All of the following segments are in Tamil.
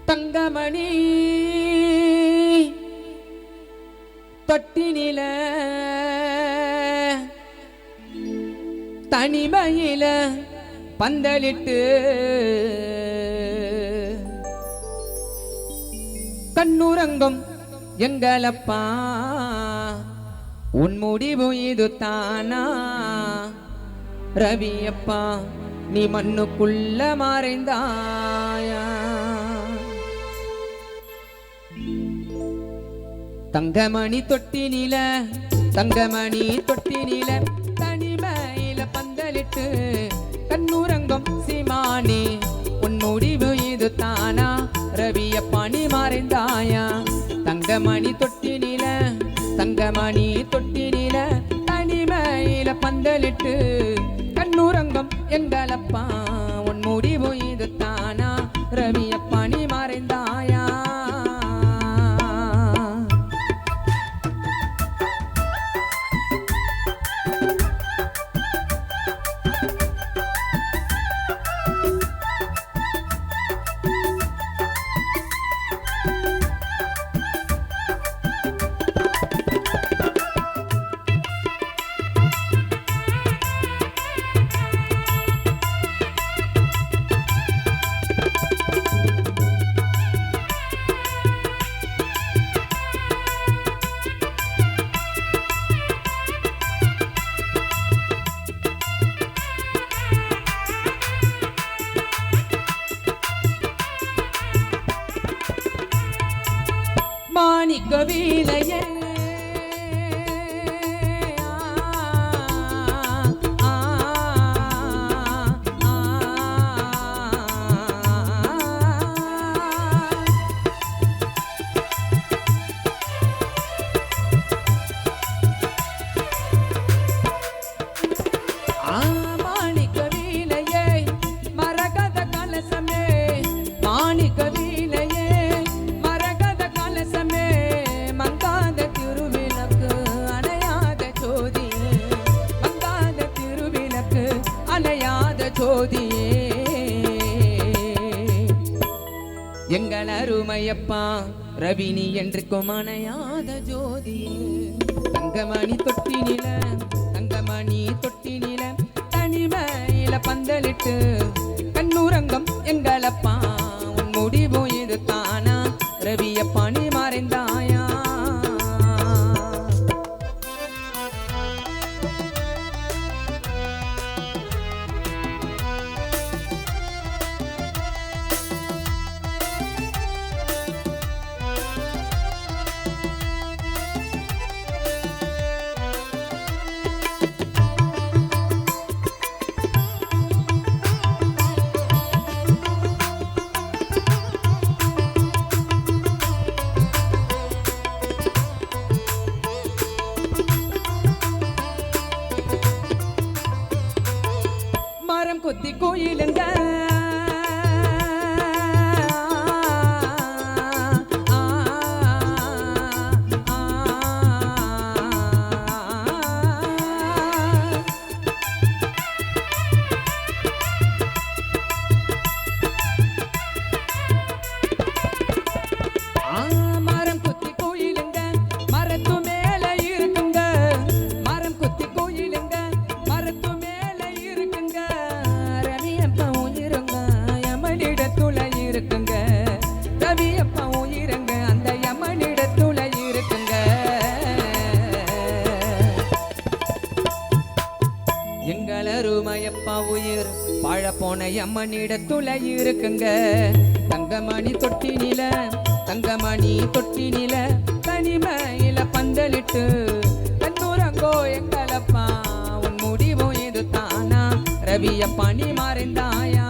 தங்கமணி தொட்டினில தனிமையில பந்தலிட்டு கண்ணுறங்கும் எங்களப்பா உன் முடிவு இது தானா ரவியப்பா நீ மண்ணுக்குள்ள மறைந்தாயா தங்கமணி தொட்டினில தனிமையில பந்தலிட்டு கண்ணுறங்கும் சீமானி உன் முடிவு இது தானா ரவியப்பா நீ மறைந்தாயா தங்கமணி தொட்டினில தனிமையில பந்தலிட்டு கண்ணுறங்கும் எங்களப்பா உன் முடிவு இது தானா ரவியப்பா நீ மறைந்தாயா மாணிக்க வீலையே மாணிக்க வீலையே மரகத கலசமே மாணிக்க வீலையே மங்காத திருவிளக்கு அணையாத ஜோதியே எங்கள் அருமையப்பா ரவினி என்றுக்கும் அணையாத ஜோதியே தங்கமணி தொட்டினில தனிமையில பந்தலிட்டு கண்ணுறங்கம் எங்களப்பா உன் முடிவு இது தானா ரவியப்பா நீ மறைந்தாயா மரம் கொத்தி கோயிலுங்க மரம் கொத்தி கோயிலுங்க மரத்து மேல இருக்குங்க மரம் கொத்தி கோயிலுங்க மரத்து மேல இருக்குங்க ரவியப்பா உயிரங்க யமனிடத்துல இருக்குங்க ரவியப்பா உயிரங்க அந்த யமனிடத்துல இருக்குங்க எங்கள் அருமையப்பா உயிர் வாழ போன யமனிடத்துல இருக்குங்க தங்கமணி தொட்டினில தனிமையில பந்தலிட்டு கண்ணுறங்கோ எங்களப்பா உன் முடிவு இது தானா ரவியப்பா நீ மறைந்தாயா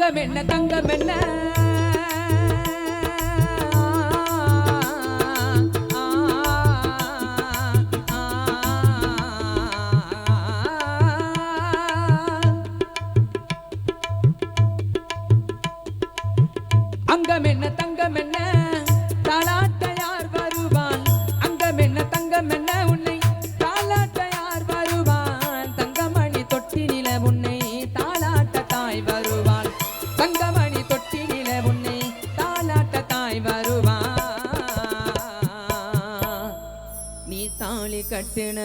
அங்கம் என்ன தங்கம் என்ன அங்கம் என்ன தங்கம் என்ன தாலாட்ட யார் வருவான் அங்கம் என்ன தங்கம் என்ன உன்னை தாலாட்ட யார் வருவான் தங்கமணி தொட்டினில உன்னை தாலாட்ட தாய் வருவாள் தங்கமணி தொட்டினில உன்னை தாலாட்ட தாய் வருவான் நீ தாலி கட்டின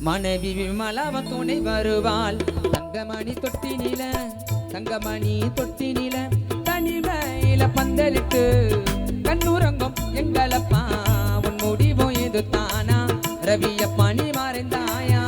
மனைவி விமலாவ துணை வருவாள் தங்கமணி தொட்டினில தங்கமணி தொட்டினில தனிமையில பந்தலிட்டு கண்ணுறங்கும் எங்களப்பா உன் முடிவும் இது தானா ரவியப்பா நீ மறைந்தாயா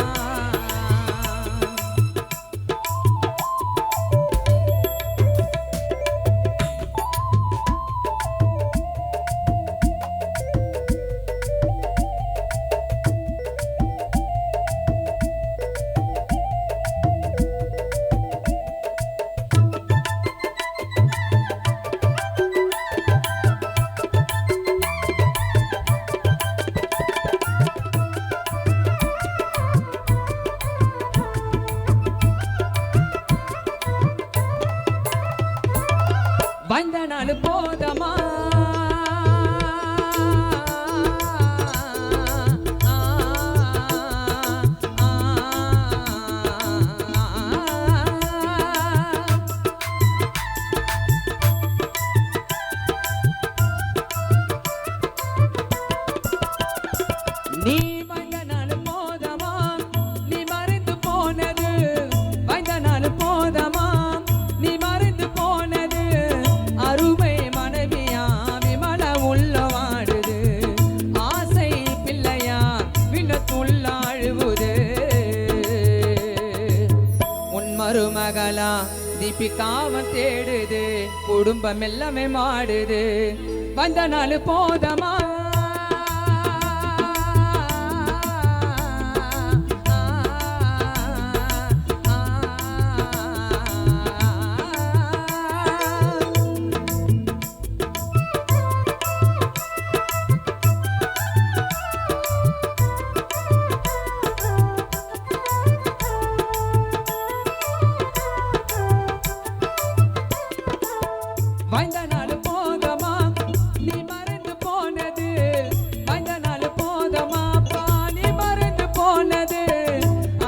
வந்த நாள் போதமா நீ வந்த நாள் போதமா நீ மறைந்து போனது வந்த நாள் போதமா நீ மறைந்து போனது அருமை மனைவியா விமல உள்ள வாடுது ஆசை பிள்ளையா விண்ணத்துள்ள அழுவுது உன் மருமகளா தீபிகாவை தேடுது குடும்பம் எல்லாமே மாடுது வந்த நாள் போதமா வந்த நாள் போதமா நீ மறந்து போனது வந்த நாள் போதமா பா நீ மறந்து போனது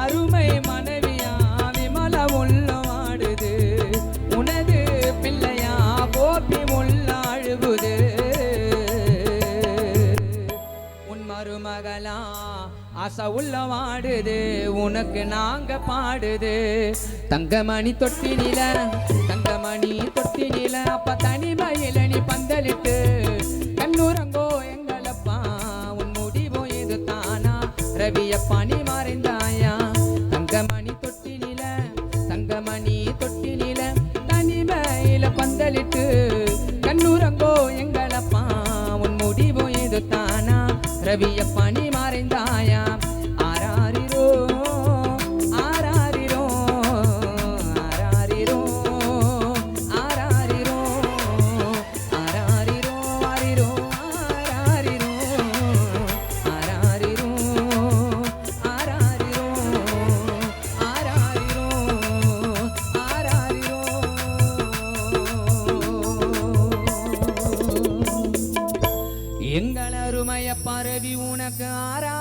அருமை மனைவியா விமல உள்ள வாடுது உனது பிள்ளையா கோபி உள்ள அழுகுது உன் மருமகளா ஆசை உள்ள வாடுது உனக்கு நாங்க பாடுது தங்கமணி தொட்டினில தங்கமணி தொட்டினில அப்ப தனிமையில நீ பந்தலிட்டு கண்ணுறங்கோ எங்களப்பா உன் முடிவோ இது தானா ரவியப்பா நீ மறைந்தாயா தங்கமணி தொட்டினில தங்கமணி தொட்டினில தனிமையில பந்தலிட்டு கண்ணுறங்கோ எங்களப்பா உன் முடிவோ இது தானா ரவியப்பா நீ மறைந்தாயா ஆராரிரோ ஆராரிரோ ஆராரிரோ ஆராரிரோ ஆராரிரோ ஆரிரோ ஆராரிரோ ஆராரிரோ ஆராரிரோ ஆராரிரோ ஆராரிரோ எங்கள் அருமைய பரவி உனக்கு ஆரா